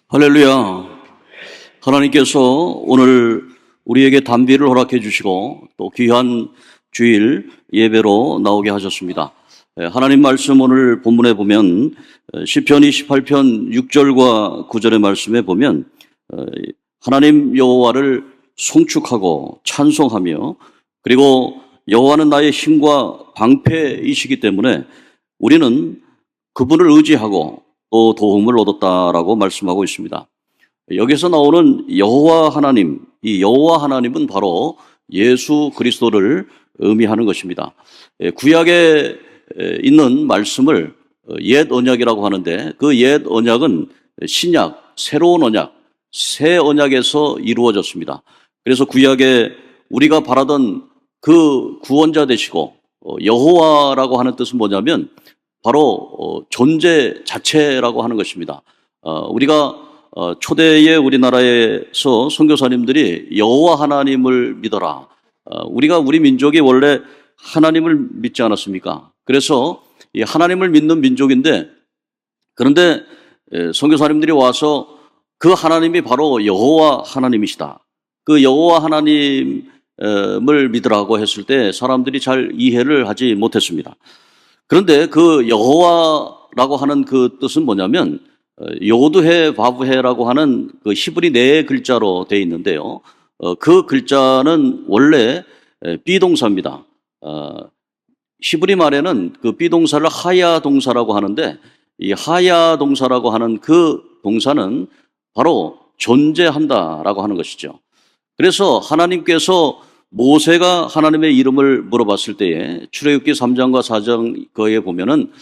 할렐루야. 하나님께서 오늘 우리에게 단비를 허락해 주시고 또 귀한 주일 예배로 나오게 하셨습니다. 하나님 말씀 오늘 본문에 보면 시편 28편 6절과 9절의 말씀에 보면 하나님 여호와를 송축하고 찬송하며 그리고 여호와는 나의 힘과 방패이시기 때문에 우리는 그분을 의지하고 또 도움을 얻었다라고 말씀하고 있습니다. 여기서 나오는 여호와 하나님, 이 여호와 하나님은 바로 예수 그리스도를 의미하는 것입니다. 구약에 있는 말씀을 옛 언약이라고 하는데 그 옛 언약은 신약, 새로운 언약, 새 언약에서 이루어졌습니다. 그래서 구약에 우리가 바라던 그 구원자 되시고 여호와라고 하는 뜻은 뭐냐면 바로 존재 자체라고 하는 것입니다. 우리가 초대의 우리나라에서 선교사님들이 여호와 하나님을 믿어라. 우리 민족이 원래 하나님을 믿지 않았습니까? 그래서 이 하나님을 믿는 민족인데 그런데 선교사님들이 와서 그 하나님이 바로 여호와 하나님이시다. 그 여호와 하나님을 믿으라고 했을 때 사람들이 잘 이해를 하지 못했습니다. 그런데 그 여호와라고 하는 그 뜻은 뭐냐면 요드해 바브해라고 하는 그 히브리 네 글자로 되어 있는데요. 그 글자는 원래 비동사입니다. 히브리 말에는 그 비동사를 하야 동사라고 하는데 이 하야 동사라고 하는 그 동사는 바로 존재한다라고 하는 것이죠. 그래서 하나님께서 모세가 하나님의 이름을 물어봤을 때에 출애굽기 3장과 4장 거기에 보면은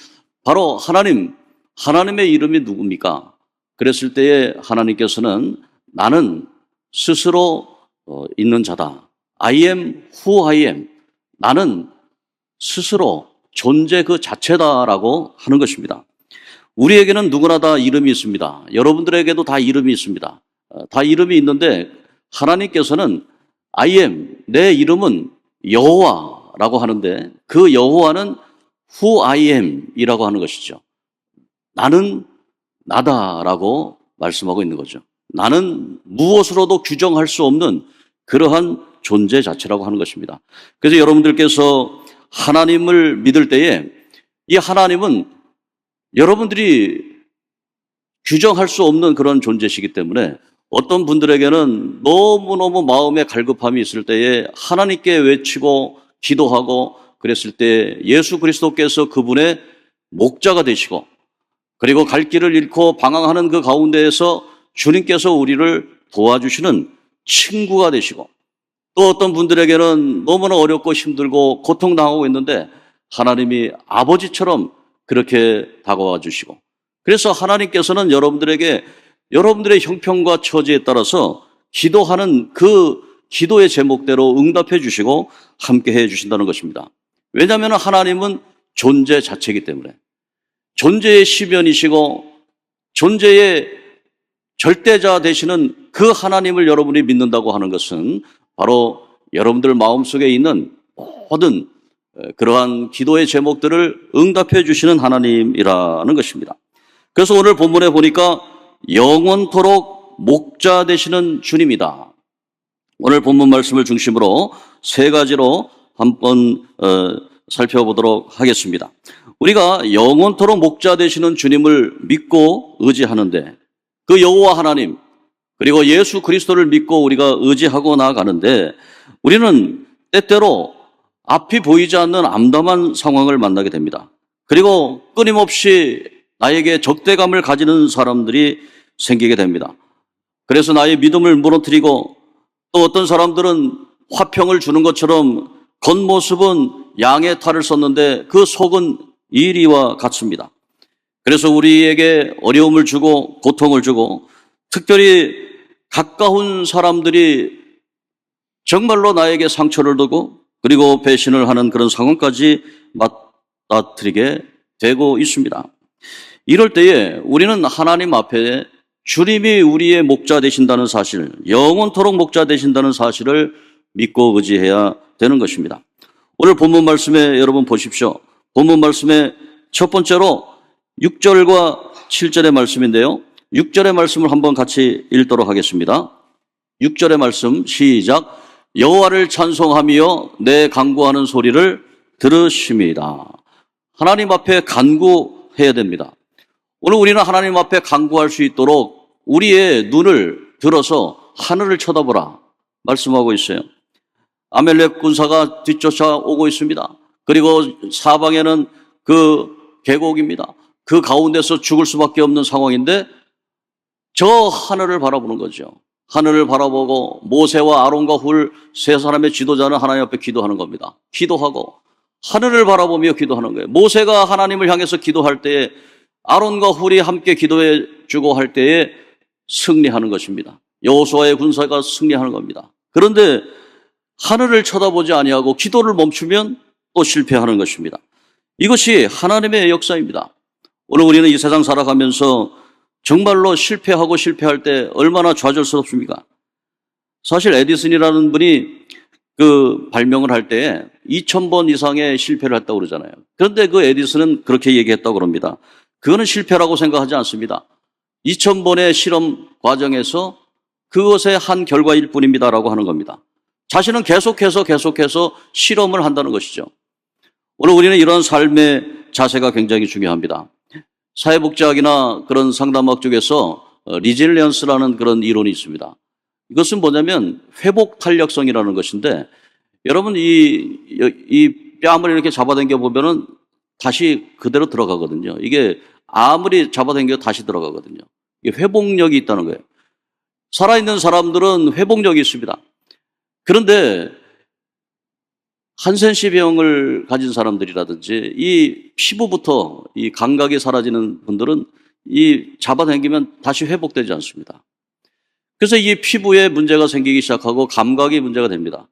바로 하나님의 이름이 누굽니까? 그랬을 때에 하나님께서는 나는 스스로 있는 자다. I am who I am. 나는 스스로 존재 그 자체다라고 하는 것입니다. 우리에게는 누구나 다 이름이 있습니다. 여러분들에게도 다 이름이 있습니다. 다 이름이 있는데 하나님께서는 I am, 내 이름은 여호와라고 하는데 그 여호와는 who I am 이라고 하는 것이죠. 나는 나다라고 말씀하고 있는 거죠. 나는 무엇으로도 규정할 수 없는 그러한 존재 자체라고 하는 것입니다. 그래서 여러분들께서 하나님을 믿을 때에 이 하나님은 여러분들이 규정할 수 없는 그런 존재시기 때문에 어떤 분들에게는 너무너무 마음에 갈급함이 있을 때에 하나님께 외치고 기도하고 그랬을 때 예수 그리스도께서 그분의 목자가 되시고 그리고 갈 길을 잃고 방황하는 그 가운데에서 주님께서 우리를 도와주시는 친구가 되시고 또 어떤 분들에게는 너무나 어렵고 힘들고 고통당하고 있는데 하나님이 아버지처럼 그렇게 다가와 주시고 그래서 하나님께서는 여러분들에게 여러분들의 형편과 처지에 따라서 기도하는 그 기도의 제목대로 응답해 주시고 함께 해 주신다는 것입니다. 왜냐하면 하나님은 존재 자체이기 때문에 존재의 시변이시고 존재의 절대자 되시는 그 하나님을 여러분이 믿는다고 하는 것은 바로 여러분들 마음속에 있는 모든 그러한 기도의 제목들을 응답해 주시는 하나님이라는 것입니다. 그래서 오늘 본문에 보니까 영원토록 목자 되시는 주님이다. 오늘 본문 말씀을 중심으로 세 가지로 한번 살펴보도록 하겠습니다. 우리가 영원토록 목자 되시는 주님을 믿고 의지하는데 그 여호와 하나님 그리고 예수 그리스도를 믿고 우리가 의지하고 나아가는데 우리는 때때로 앞이 보이지 않는 암담한 상황을 만나게 됩니다. 그리고 끊임없이 나에게 적대감을 가지는 사람들이 생기게 됩니다. 그래서 나의 믿음을 무너뜨리고 또 어떤 사람들은 화평을 주는 것처럼 겉모습은 양의 탈을 썼는데 그 속은 이리와 같습니다. 그래서 우리에게 어려움을 주고 고통을 주고 특별히 가까운 사람들이 정말로 나에게 상처를 주고 그리고 배신을 하는 그런 상황까지 맞닥뜨리게 되고 있습니다. 이럴 때에 우리는 하나님 앞에 주님이 우리의 목자 되신다는 사실, 영원토록 목자 되신다는 사실을 믿고 의지해야 되는 것입니다. 오늘 본문 말씀에 여러분 보십시오. 본문 말씀에 첫 번째로 6절과 7절의 말씀인데요. 6절의 말씀을 한번 같이 읽도록 하겠습니다. 6절의 말씀 시작. 여호와를 찬송하며 내 간구하는 소리를 들으심이다. 하나님 앞에 간구해야 됩니다. 오늘 우리는 하나님 앞에 간구할 수 있도록 우리의 눈을 들어서 하늘을 쳐다보라 말씀하고 있어요. 아멜렉 군사가 뒤쫓아오고 있습니다. 그리고 사방에는 그 계곡입니다. 그 가운데서 죽을 수밖에 없는 상황인데 저 하늘을 바라보는 거죠. 하늘을 바라보고 모세와 아론과 훌 세 사람의 지도자는 하나님 앞에 기도하는 겁니다. 기도하고 하늘을 바라보며 기도하는 거예요. 모세가 하나님을 향해서 기도할 때에 아론과 훌이 함께 기도해 주고 할 때에 승리하는 것입니다. 여호수아의 군사가 승리하는 겁니다. 그런데 하늘을 쳐다보지 아니하고 기도를 멈추면 또 실패하는 것입니다. 이것이 하나님의 역사입니다. 오늘 우리는 이 세상 살아가면서 정말로 실패하고 실패할 때 얼마나 좌절스럽습니까? 사실 에디슨이라는 분이 그 발명을 할 때 2000번 이상의 실패를 했다고 그러잖아요. 그런데 그 에디슨은 그렇게 얘기했다고 그럽니다. 그거는 실패라고 생각하지 않습니다. 2000번의 실험 과정에서 그것의 한 결과일 뿐입니다라고 하는 겁니다. 자신은 계속해서 실험을 한다는 것이죠. 오늘 우리는 이런 삶의 자세가 굉장히 중요합니다. 사회복지학이나 그런 상담학 쪽에서 리질리언스라는 그런 이론이 있습니다. 이것은 뭐냐면 회복 탄력성이라는 것인데, 여러분 이 뺨을 이렇게 잡아당겨 보면은 다시 그대로 들어가거든요. 이게 아무리 잡아당겨 다시 들어가거든요. 이게 회복력이 있다는 거예요. 살아있는 사람들은 회복력이 있습니다. 그런데 한센시 병을 가진 사람들이라든지 이 피부부터 이 감각이 사라지는 분들은 이 잡아당기면 다시 회복되지 않습니다. 그래서 이 피부에 문제가 생기기 시작하고 감각이 문제가 됩니다.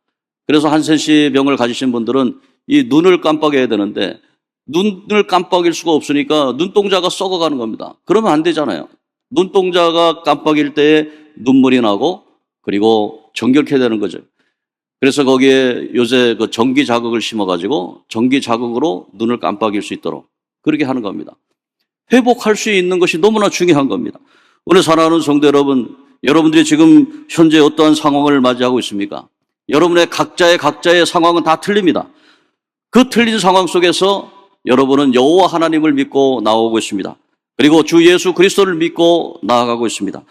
그래서 한센시 병을 가지신 분들은 이 눈을 깜빡여야 되는데 눈을 깜빡일 수가 없으니까 눈동자가 썩어가는 겁니다. 그러면 안 되잖아요. 눈동자가 깜빡일 때에 눈물이 나고 그리고 정결케 되는 거죠. 그래서 거기에 요새 그 전기 자극을 심어가지고 전기 자극으로 눈을 깜빡일 수 있도록 그렇게 하는 겁니다. 회복할 수 있는 것이 너무나 중요한 겁니다. 오늘 사랑하는 성도 여러분, 여러분들이 지금 현재 어떠한 상황을 맞이하고 있습니까? 여러분의 각자의 상황은 다 틀립니다. 그 틀린 상황 속에서 여러분은 여호와 하나님을 믿고 나오고 있습니다. 그리고 주 예수 그리스도를 믿고 나아가고 있습니다.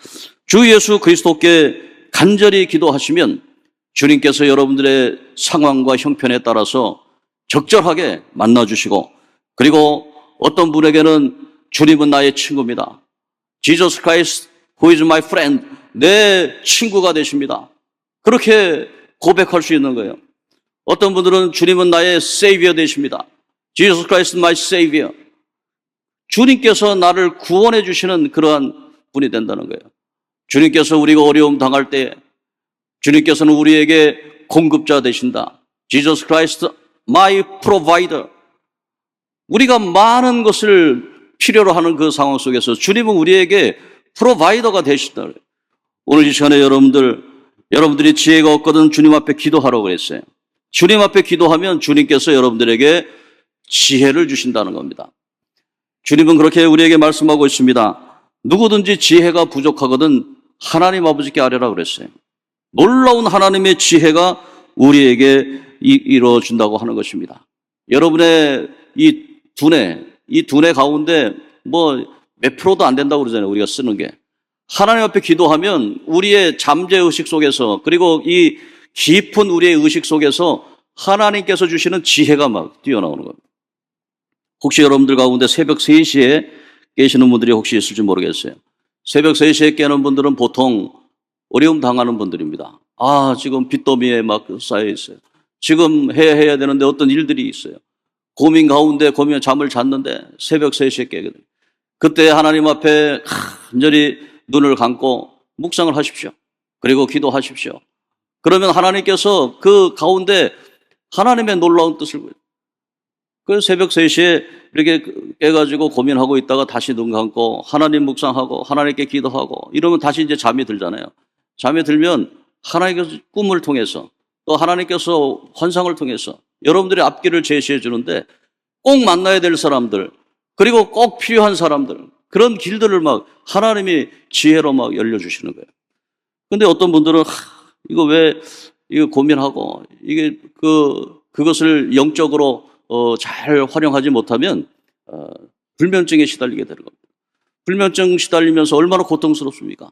주 예수 그리스도께 간절히 기도하시면 주님께서 여러분들의 상황과 형편에 따라서 적절하게 만나주시고, 그리고 어떤 분에게는 주님은 나의 친구입니다. Jesus Christ who is my friend, 내 친구가 되십니다. 그렇게 고백할 수 있는 거예요. 어떤 분들은 주님은 나의 Savior 되십니다. Jesus Christ my Savior. 주님께서 나를 구원해 주시는 그러한 분이 된다는 거예요. 주님께서 우리가 어려움 당할 때 주님께서는 우리에게 공급자 되신다. Jesus Christ, my provider. 우리가 많은 것을 필요로 하는 그 상황 속에서 주님은 우리에게 프로바이더가 되신다. 오늘 이 시간에 여러분들이 지혜가 없거든 주님 앞에 기도하라고 그랬어요. 주님 앞에 기도하면 주님께서 여러분들에게 지혜를 주신다는 겁니다. 주님은 그렇게 우리에게 말씀하고 있습니다. 누구든지 지혜가 부족하거든 하나님 아버지께 아뢰라 그랬어요. 놀라운 하나님의 지혜가 우리에게 이루어준다고 하는 것입니다. 여러분의 이 두뇌 가운데 뭐 몇 프로도 안 된다고 그러잖아요. 우리가 쓰는 게. 하나님 앞에 기도하면 우리의 잠재의식 속에서, 그리고 이 깊은 우리의 의식 속에서 하나님께서 주시는 지혜가 막 뛰어나오는 겁니다. 혹시 여러분들 가운데 새벽 3시에 깨시는 분들이 혹시 있을지 모르겠어요. 새벽 3시에 깨는 분들은 보통 어려움 당하는 분들입니다. 지금 빚더미에 막 쌓여 있어요. 지금 해야 되는데 어떤 일들이 있어요. 고민 가운데 잠을 잤는데 새벽 3시에 깨거든요. 그때 하나님 앞에 간절히 눈을 감고 묵상을 하십시오. 그리고 기도하십시오. 그러면 하나님께서 그 가운데 하나님의 놀라운 뜻을 보여요. 그래서 새벽 3시에 이렇게 깨가지고 고민하고 있다가 다시 눈 감고 하나님 묵상하고 하나님께 기도하고 이러면 다시 이제 잠이 들잖아요. 잠이 들면 하나님께서 꿈을 통해서 또 하나님께서 환상을 통해서 여러분들의 앞길을 제시해 주는데 꼭 만나야 될 사람들, 그리고 꼭 필요한 사람들, 그런 길들을 막 하나님이 지혜로 막 열려주시는 거예요. 근데 어떤 분들은 이거 왜 이거 고민하고 이게 그것을 영적으로 잘 활용하지 못하면 불면증에 시달리게 되는 겁니다. 불면증 시달리면서 얼마나 고통스럽습니까?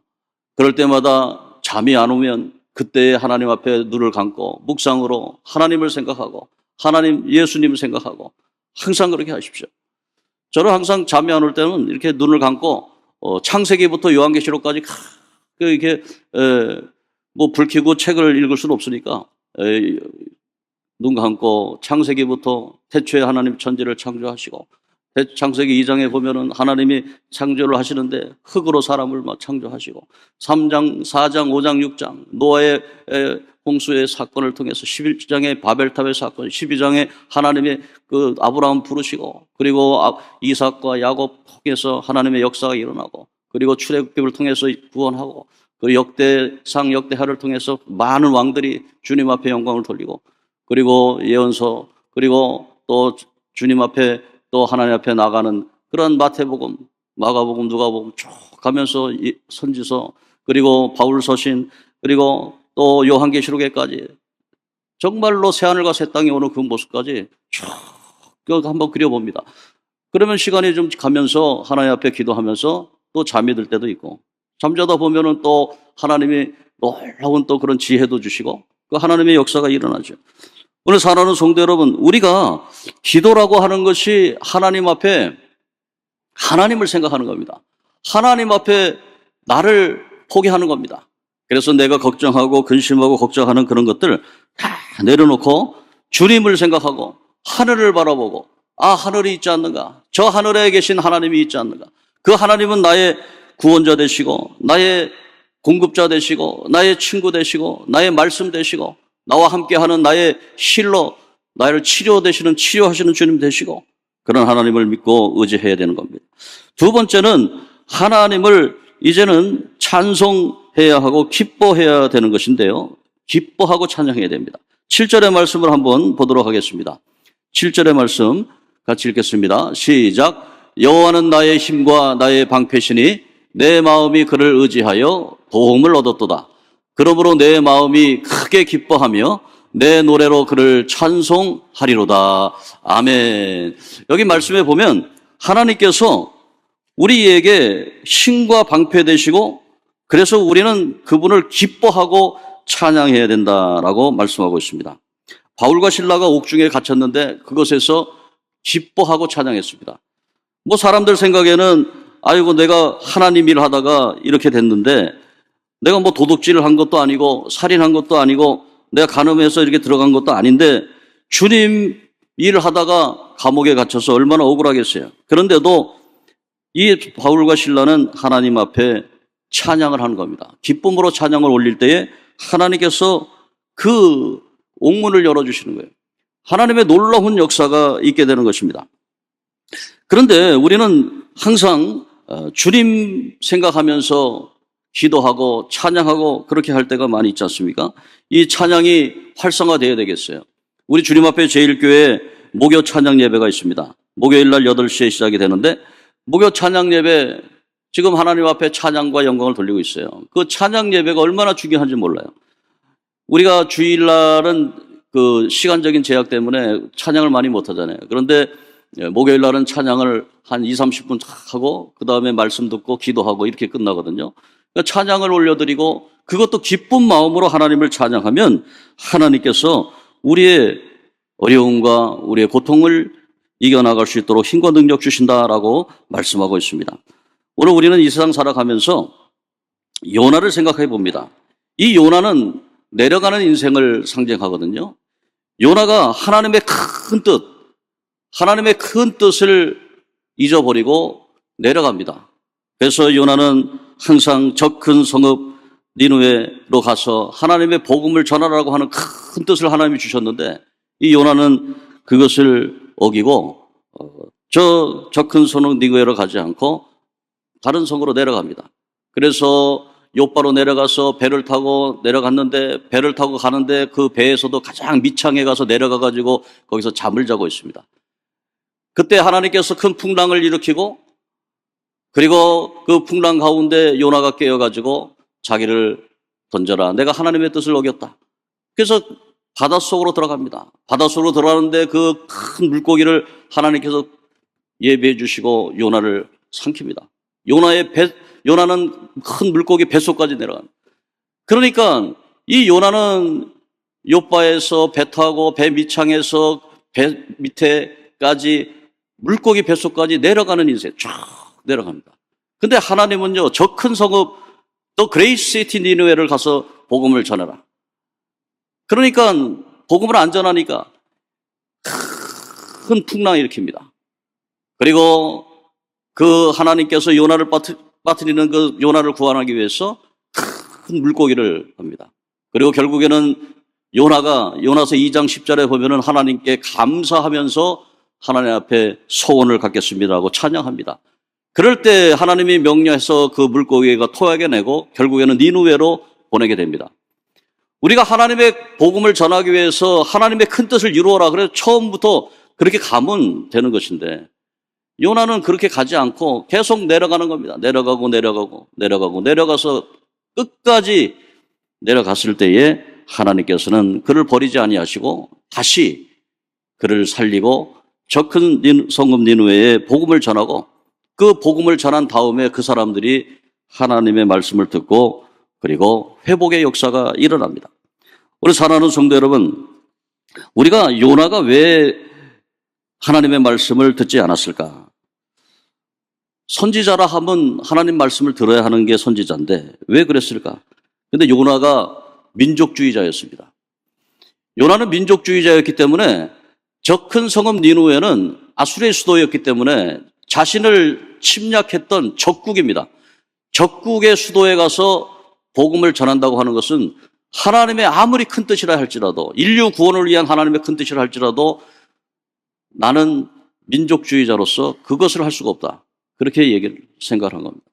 그럴 때마다 잠이 안 오면 그때 하나님 앞에 눈을 감고 묵상으로 하나님을 생각하고 하나님 예수님을 생각하고 항상 그렇게 하십시오. 저는 항상 잠이 안 올 때는 이렇게 눈을 감고 창세기부터 요한계시록까지 이렇게 뭐 불 켜고 책을 읽을 수는 없으니까 눈 감고 창세기부터 태초에 하나님 천지를 창조하시고 창세기 2장에 보면은 하나님이 창조를 하시는데 흙으로 사람을 막 창조하시고 3장, 4장, 5장, 6장 노아의 홍수의 사건을 통해서 11장의 바벨탑의 사건, 12장에 하나님의 그 아브라함 부르시고 그리고 이삭과 야곱 통해서 하나님의 역사가 일어나고 그리고 출애굽을 통해서 구원하고 그 역대상 역대하를 통해서 많은 왕들이 주님 앞에 영광을 돌리고 그리고 예언서 그리고 또 주님 앞에 또 하나님 앞에 나가는 그런 마태복음, 마가복음, 누가복음 쭉 가면서 선지서 그리고 바울서신 그리고 또 요한계시록에까지 정말로 새하늘과 새 땅이 오는 그 모습까지 쭉 한번 그려봅니다. 그러면 시간이 좀 가면서 하나님 앞에 기도하면서 또 잠이 들 때도 있고 잠자다 보면은 또 하나님이 놀라운 또 그런 지혜도 주시고 그 하나님의 역사가 일어나죠. 오늘 사랑하는 성도 여러분, 우리가 기도라고 하는 것이 하나님 앞에 하나님을 생각하는 겁니다. 하나님 앞에 나를 포기하는 겁니다. 그래서 내가 걱정하고 근심하고 걱정하는 그런 것들 다 내려놓고 주님을 생각하고 하늘을 바라보고 하늘이 있지 않는가? 저 하늘에 계신 하나님이 있지 않는가? 그 하나님은 나의 구원자 되시고 나의 공급자 되시고 나의 친구 되시고 나의 말씀 되시고 나와 함께하는 나의 힐러, 나를 치료하시는 주님 되시고 그런 하나님을 믿고 의지해야 되는 겁니다. 두 번째는 하나님을 이제는 찬송해야 하고 기뻐해야 되는 것인데요. 기뻐하고 찬양해야 됩니다. 7절의 말씀을 한번 보도록 하겠습니다. 7절의 말씀 같이 읽겠습니다. 시작. 여호와는 나의 힘과 나의 방패시니 내 마음이 그를 의지하여 도움을 얻었도다. 그러므로 내 마음이 크게 기뻐하며 내 노래로 그를 찬송하리로다. 아멘. 여기 말씀에 보면 하나님께서 우리에게 힘과 방패 되시고 그래서 우리는 그분을 기뻐하고 찬양해야 된다라고 말씀하고 있습니다. 바울과 실라가 옥중에 갇혔는데 그것에서 기뻐하고 찬양했습니다. 뭐 사람들 생각에는 아이고 내가 하나님 일 하다가 이렇게 됐는데 내가 뭐 도둑질을 한 것도 아니고 살인한 것도 아니고 내가 간음해서 이렇게 들어간 것도 아닌데 주님 일을 하다가 감옥에 갇혀서 얼마나 억울하겠어요. 그런데도 이 바울과 실라는 하나님 앞에 찬양을 하는 겁니다. 기쁨으로 찬양을 올릴 때에 하나님께서 그 옥문을 열어주시는 거예요. 하나님의 놀라운 역사가 있게 되는 것입니다. 그런데 우리는 항상 주님 생각하면서 기도하고 찬양하고 그렇게 할 때가 많이 있지 않습니까? 이 찬양이 활성화되어야 되겠어요. 우리 주님 앞에 제1교회 목요 찬양 예배가 있습니다. 목요일 날 8시에 시작이 되는데 목요 찬양 예배 지금 하나님 앞에 찬양과 영광을 돌리고 있어요. 그 찬양 예배가 얼마나 중요한지 몰라요. 우리가 주일날은 그 시간적인 제약 때문에 찬양을 많이 못 하잖아요. 그런데 목요일 날은 찬양을 한 20-30분 하고 그 다음에 말씀 듣고 기도하고 이렇게 끝나거든요. 그러니까 찬양을 올려드리고 그것도 기쁜 마음으로 하나님을 찬양하면 하나님께서 우리의 어려움과 우리의 고통을 이겨나갈 수 있도록 힘과 능력 주신다라고 말씀하고 있습니다. 오늘 우리는 이 세상 살아가면서 요나를 생각해 봅니다. 이 요나는 내려가는 인생을 상징하거든요. 요나가 하나님의 큰 뜻을 잊어버리고 내려갑니다. 그래서 요나는 항상 저 큰 성읍 니느웨로 가서 하나님의 복음을 전하라고 하는 큰 뜻을 하나님이 주셨는데 이 요나는 그것을 어기고 저 큰 성읍 니느웨로 가지 않고 다른 성으로 내려갑니다. 그래서 요바로 내려가서 배를 타고 내려갔는데 배를 타고 가는데 그 배에서도 가장 밑창에 가서 내려가가지고 거기서 잠을 자고 있습니다. 그때 하나님께서 큰 풍랑을 일으키고 그리고 그 풍랑 가운데 요나가 깨어가지고 자기를 던져라. 내가 하나님의 뜻을 어겼다. 그래서 바닷속으로 들어갑니다. 바닷속으로 들어가는데 그 큰 물고기를 하나님께서 예비해 주시고 요나를 삼킵니다. 요나는 큰 물고기 뱃속까지 내려갑니다. 그러니까 이 요나는 요바에서 배 타고 배 밑창에서 배 밑에까지 물고기 뱃속까지 내려가는 인생 쫙 내려갑니다. 근데 하나님은요, 저 큰 성읍 또 그레이스 시티 니느웨를 가서 복음을 전해라. 그러니까 복음을 안 전하니까 큰 풍랑을 일으킵니다. 그리고 그 하나님께서 요나를 빠뜨리는 그 요나를 구원하기 위해서 큰 물고기를 합니다. 그리고 결국에는 요나서 2장 10절에 보면은 하나님께 감사하면서 하나님 앞에 소원을 갖겠습니다라고 찬양합니다. 그럴 때 하나님이 명령해서 그 물고기가 토하게 내고 결국에는 니느웨로 보내게 됩니다. 우리가 하나님의 복음을 전하기 위해서 하나님의 큰 뜻을 이루어라. 그래서 처음부터 그렇게 가면 되는 것인데 요나는 그렇게 가지 않고 계속 내려가는 겁니다. 내려가서 끝까지 내려갔을 때에 하나님께서는 그를 버리지 아니하시고 다시 그를 살리고 저 큰 성읍 니느웨에 복음을 전하고 그 복음을 전한 다음에 그 사람들이 하나님의 말씀을 듣고 그리고 회복의 역사가 일어납니다. 우리 사랑하는 성도 여러분, 우리가 요나가 왜 하나님의 말씀을 듣지 않았을까? 선지자라 하면 하나님 말씀을 들어야 하는 게 선지자인데 왜 그랬을까? 근데 요나가 민족주의자였습니다. 요나는 민족주의자였기 때문에 저 큰 성읍 니느웨는 아수르의 수도였기 때문에 자신을 침략했던 적국입니다. 적국의 수도에 가서 복음을 전한다고 하는 것은 하나님의 아무리 큰 뜻이라 할지라도 인류 구원을 위한 하나님의 큰 뜻이라 할지라도 나는 민족주의자로서 그것을 할 수가 없다. 그렇게 생각한 겁니다.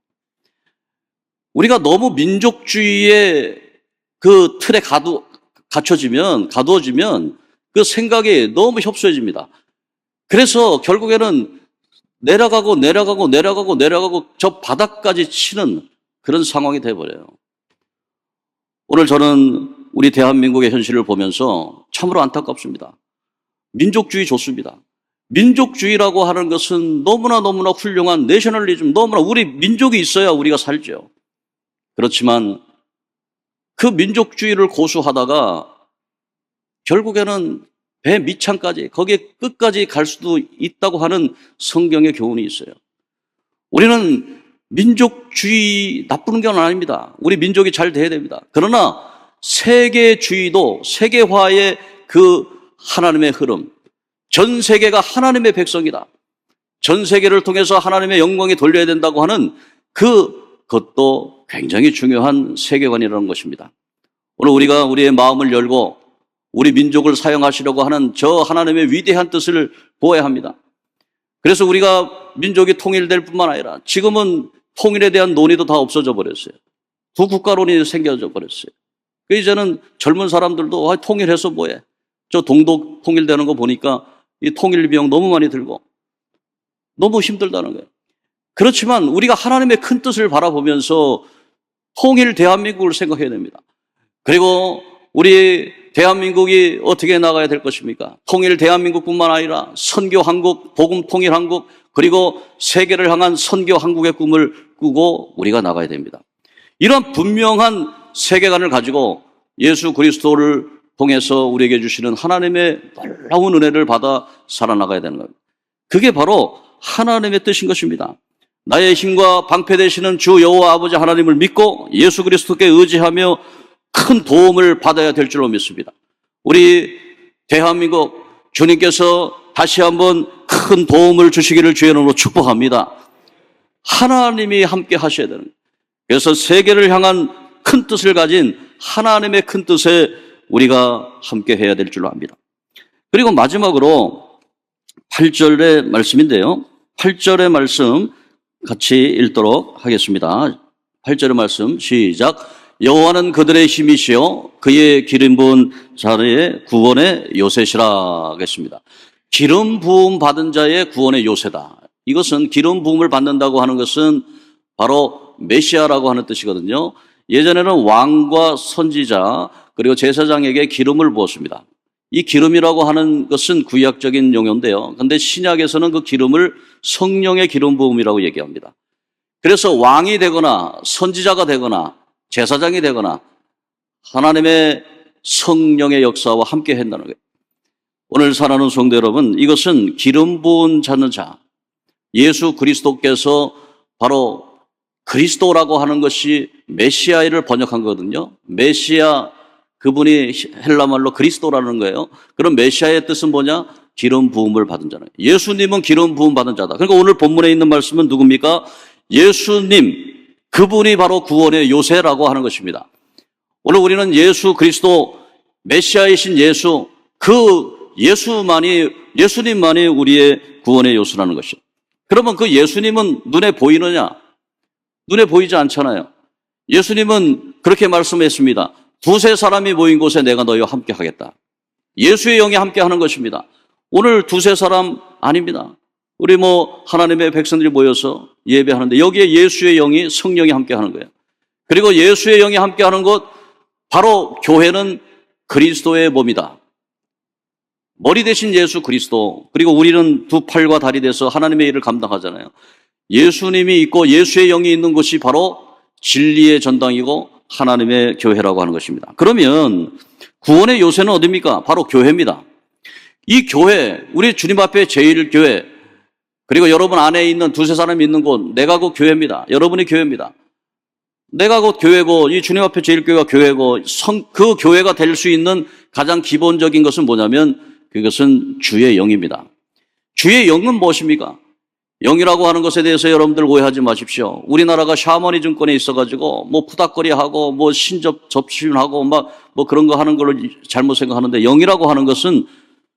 우리가 너무 민족주의의 그 틀에 가두어지면 그 생각이 너무 협소해집니다. 그래서 결국에는 내려가고 저 바닥까지 치는 그런 상황이 돼버려요. 오늘 저는 우리 대한민국의 현실을 보면서 참으로 안타깝습니다. 민족주의 좋습니다. 민족주의라고 하는 것은 너무나 훌륭한 내셔널리즘, 너무나 우리 민족이 있어야 우리가 살죠. 그렇지만 그 민족주의를 고수하다가 결국에는 배 밑창까지 거기에 끝까지 갈 수도 있다고 하는 성경의 교훈이 있어요. 우리는 민족주의 나쁜 건 아닙니다. 우리 민족이 잘 돼야 됩니다. 그러나 세계주의도 세계화의 그 하나님의 흐름, 전 세계가 하나님의 백성이다. 전 세계를 통해서 하나님의 영광이 돌려야 된다고 하는 그것도 굉장히 중요한 세계관이라는 것입니다. 오늘 우리가 우리의 마음을 열고 우리 민족을 사용하시려고 하는 저 하나님의 위대한 뜻을 보아야 합니다. 그래서 우리가 민족이 통일될 뿐만 아니라 지금은 통일에 대한 논의도 다 없어져 버렸어요. 두 국가론이 생겨져 버렸어요. 이제는 젊은 사람들도 통일해서 뭐해? 저 동독 통일되는 거 보니까 이 통일 비용 너무 많이 들고 너무 힘들다는 거예요. 그렇지만 우리가 하나님의 큰 뜻을 바라보면서 통일 대한민국을 생각해야 됩니다. 그리고 우리 대한민국이 어떻게 나가야 될 것입니까? 통일 대한민국뿐만 아니라 선교 한국, 복음 통일 한국, 그리고 세계를 향한 선교 한국의 꿈을 꾸고 우리가 나가야 됩니다. 이런 분명한 세계관을 가지고 예수 그리스도를 통해서 우리에게 주시는 하나님의 놀라운 은혜를 받아 살아나가야 되는 겁니다. 그게 바로 하나님의 뜻인 것입니다. 나의 힘과 방패 되시는 주 여호와 아버지 하나님을 믿고 예수 그리스도께 의지하며 큰 도움을 받아야 될 줄로 믿습니다. 우리 대한민국 주님께서 다시 한번 큰 도움을 주시기를 주의 이름으로 축복합니다. 하나님이 함께 하셔야 되는 거예요. 그래서 세계를 향한 큰 뜻을 가진 하나님의 큰 뜻에 우리가 함께 해야 될 줄로 압니다. 그리고 마지막으로 8절의 말씀인데요. 8절의 말씀 같이 읽도록 하겠습니다. 8절의 말씀 시작. 여호와는 그들의 힘이시요 그의 기름 부은 자의 구원의 요새시라 하겠습니다. 기름 부음 받은 자의 구원의 요새다. 이것은 기름 부음을 받는다고 하는 것은 바로 메시아라고 하는 뜻이거든요. 예전에는 왕과 선지자 그리고 제사장에게 기름을 부었습니다. 이 기름이라고 하는 것은 구약적인 용어인데요. 그런데 신약에서는 그 기름을 성령의 기름 부음이라고 얘기합니다. 그래서 왕이 되거나 선지자가 되거나 제사장이 되거나 하나님의 성령의 역사와 함께 한다는 거예요. 오늘 사랑하는 성도 여러분, 이것은 기름 부은 자는 자, 예수 그리스도께서 바로 그리스도라고 하는 것이 메시아를 번역한 거거든요. 메시아, 그분이 헬라말로 그리스도라는 거예요. 그럼 메시아의 뜻은 뭐냐? 기름 부음을 받은 자는. 예수님은 기름 부음 받은 자다. 그러니까 오늘 본문에 있는 말씀은 누굽니까? 예수님, 그분이 바로 구원의 요새라고 하는 것입니다. 오늘 우리는 예수 그리스도, 메시아이신 예수, 그 예수님만이 우리의 구원의 요소라는 것이죠. 그러면 그 예수님은 눈에 보이느냐? 눈에 보이지 않잖아요. 예수님은 그렇게 말씀했습니다. 두세 사람이 모인 곳에 내가 너희와 함께 하겠다. 예수의 영이 함께 하는 것입니다. 오늘 두세 사람 아닙니다. 우리 하나님의 백성들이 모여서 예배하는데 여기에 예수의 영이, 성령이 함께 하는 거예요. 그리고 예수의 영이 함께 하는 것, 바로 교회는 그리스도의 몸이다. 머리 대신 예수 그리스도, 그리고 우리는 두 팔과 다리 돼서 하나님의 일을 감당하잖아요. 예수님이 있고 예수의 영이 있는 것이 바로 진리의 전당이고 하나님의 교회라고 하는 것입니다. 그러면 구원의 요새는 어디입니까? 바로 교회입니다. 이 교회, 우리 주님 앞에 제일 교회, 그리고 여러분 안에 있는 두세 사람이 있는 곳, 내가 곧 교회입니다. 여러분이 교회입니다. 내가 곧 교회고, 이 주님 앞에 제일 교회가 교회고, 그 교회가 될 수 있는 가장 기본적인 것은 뭐냐면 그것은 주의 영입니다. 주의 영은 무엇입니까? 영이라고 하는 것에 대해서 여러분들 오해하지 마십시오. 우리나라가 샤머니즘권에 있어가지고 푸닥거리하고 신접 접신하고 그런 거 하는 걸로 잘못 생각하는데, 영이라고 하는 것은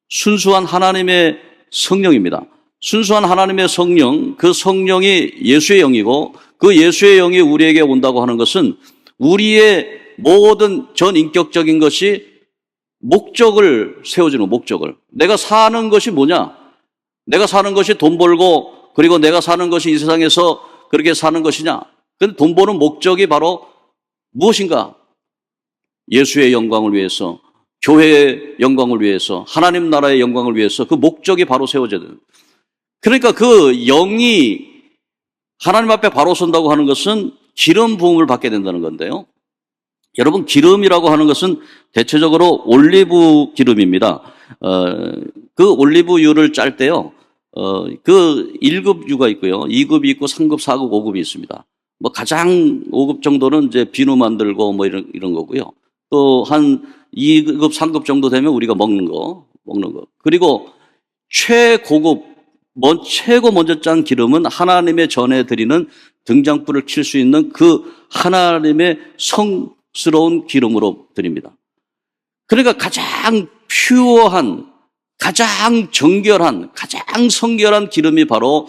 순수한 하나님의 성령입니다. 순수한 하나님의 성령, 그 성령이 예수의 영이고, 그 예수의 영이 우리에게 온다고 하는 것은 우리의 모든 전인격적인 것이 목적을 세워주는, 목적을. 내가 사는 것이 뭐냐? 내가 사는 것이 돈 벌고, 그리고 내가 사는 것이 이 세상에서 그렇게 사는 것이냐? 근데 돈 버는 목적이 바로 무엇인가? 예수의 영광을 위해서, 교회의 영광을 위해서, 하나님 나라의 영광을 위해서 그 목적이 바로 세워져야 돼요. 그러니까 그 영이 하나님 앞에 바로 선다고 하는 것은 기름 부음을 받게 된다는 건데요. 여러분, 기름이라고 하는 것은 대체적으로 올리브 기름입니다. 그 올리브유를 짤 때요, 그 1급유가 있고요, 2급이 있고 3급, 4급, 5급이 있습니다. 가장 5급 정도는 이제 비누 만들고 이런 거고요. 또 한 2급, 3급 정도 되면 우리가 먹는 거. 그리고 최고급, 최고 먼저 짠 기름은 하나님의 전에 드리는 등잔불을 킬 수 있는 그 하나님의 성스러운 기름으로 드립니다. 그러니까 가장 퓨어한, 가장 정결한, 가장 성결한 기름이 바로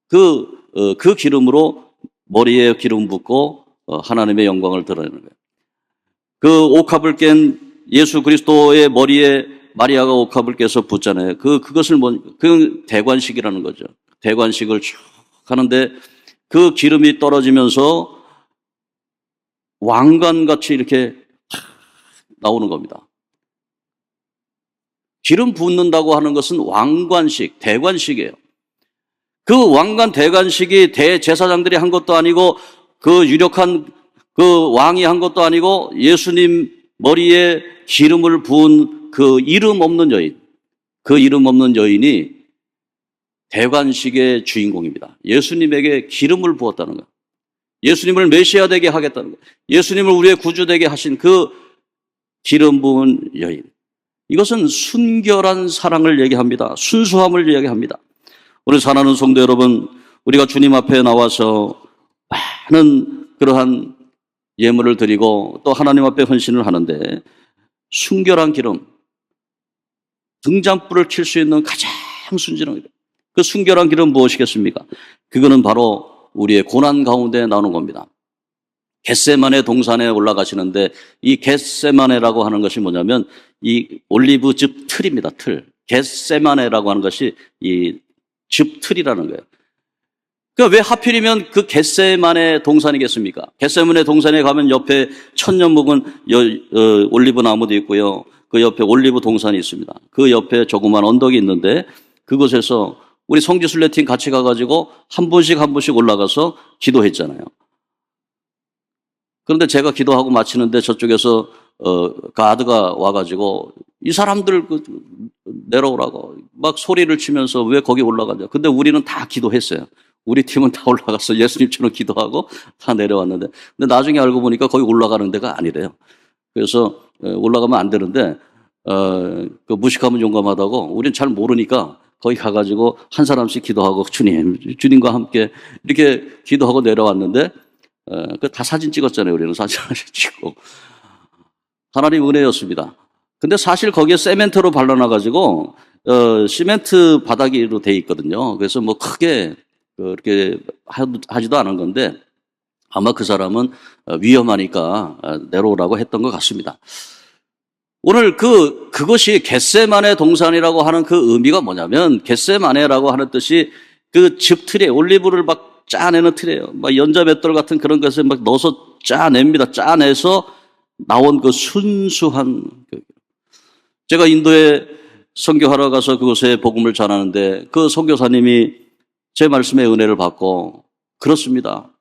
그 기름으로 머리에 기름 붓고 하나님의 영광을 드러내는 거예요. 그 옥합을 깬 예수 그리스도의 머리에 마리아가 옥합을 깨서 붓잖아요. 그것을 그 대관식이라는 거죠. 대관식을 쭉 하는데 그 기름이 떨어지면서 왕관같이 이렇게 나오는 겁니다. 기름 붓는다고 하는 것은 왕관식, 대관식이에요. 그 왕관 대관식이 대제사장들이 한 것도 아니고 그 유력한 그 왕이 한 것도 아니고 예수님 머리에 기름을 부은 그 이름 없는 여인, 그 이름 없는 여인이 대관식의 주인공입니다. 예수님에게 기름을 부었다는 거예요. 예수님을 메시아 되게 하겠다는 거예요. 예수님을 우리의 구주 되게 하신 그 기름 부은 여인. 이것은 순결한 사랑을 얘기합니다. 순수함을 얘기합니다. 오늘 사랑하는 성도 여러분, 우리가 주님 앞에 나와서 많은 그러한 예물을 드리고 또 하나님 앞에 헌신을 하는데, 순결한 기름, 등잔불을 킬 수 있는 가장 순진한 기름, 그 순결한 기름 무엇이겠습니까? 그거는 바로 우리의 고난 가운데 나오는 겁니다. 겟세마네 동산에 올라가시는데 이 겟세마네라고 하는 것이 뭐냐면 이 올리브 즙 틀입니다. 틀. 겟세마네라고 하는 것이 이 즙틀이라는 거예요. 그러니까 왜 하필이면 그 겟세만의 동산이겠습니까? 겟세만의 동산에 가면 옆에 천년 묵은 올리브 나무도 있고요. 그 옆에 올리브 동산이 있습니다. 그 옆에 조그만 언덕이 있는데 그곳에서 우리 성지순례팀 같이 가가지고 한 분씩 올라가서 기도했잖아요. 그런데 제가 기도하고 마치는데 저쪽에서 가드가 와가지고 이 사람들 내려오라고 막 소리를 치면서 왜 거기 올라가냐. 근데 우리는 다 기도했어요. 우리 팀은 다 올라가서 예수님처럼 기도하고 다 내려왔는데, 근데 나중에 알고 보니까 거기 올라가는 데가 아니래요. 그래서 올라가면 안 되는데 그 무식하면 용감하다고 우린 잘 모르니까 거기 가가지고 한 사람씩 기도하고 주님과 함께 이렇게 기도하고 내려왔는데 그 다 사진 찍었잖아요. 우리는 사진 찍고 하나님 은혜였습니다. 근데 사실 거기에 세멘트로 발라놔가지고 시멘트 바닥으로 돼 있거든요. 그래서 뭐 크게 그렇게 하지도 않은 건데 아마 그 사람은 위험하니까 내려오라고 했던 것 같습니다. 오늘 그것이 겟세마네 동산이라고 하는 그 의미가 뭐냐면, 겟세마네라고 하는 뜻이 그 즙틀에 올리브를 막 짜내는 틀이에요. 막 연자맷돌 같은 그런 것을 막 넣어서 짜냅니다. 짜내서 나온 그 순수한. 제가 인도에 선교하러 가서 그곳에 복음을 전하는데 그 선교사님이 제 말씀에 은혜를 받고, 그렇습니다.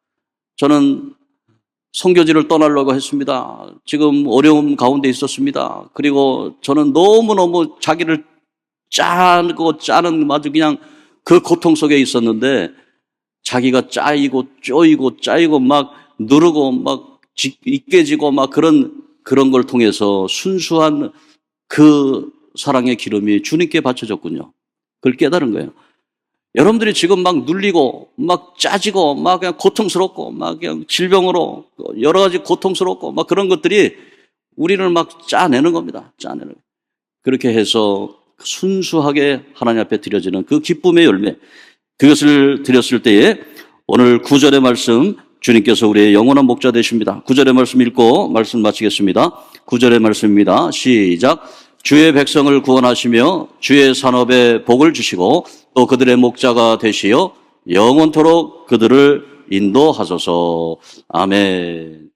저는 선교지를 떠나려고 했습니다. 지금 어려움 가운데 있었습니다. 그리고 저는 너무너무 자기를 짜는 아주 그냥 그 고통 속에 있었는데, 자기가 짜이고 막 누르고 막 잊게지고 막 그런 걸 통해서 순수한 그 사랑의 기름이 주님께 바쳐졌군요. 그걸 깨달은 거예요. 여러분들이 지금 막 눌리고 막 짜지고 막 그냥 고통스럽고 막 그냥 질병으로 여러 가지 고통스럽고 막 그런 것들이 우리를 막 짜내는 겁니다. 짜내는 거예요. 그렇게 해서 순수하게 하나님 앞에 드려지는 그 기쁨의 열매, 그것을 드렸을 때에 오늘 9절의 말씀, 주님께서 우리의 영원한 목자 되십니다. 9절의 말씀 읽고 말씀 마치겠습니다. 9절의 말씀입니다. 시작. 주의 백성을 구원하시며 주의 산업에 복을 주시고 또 그들의 목자가 되시어 영원토록 그들을 인도하소서. 아멘.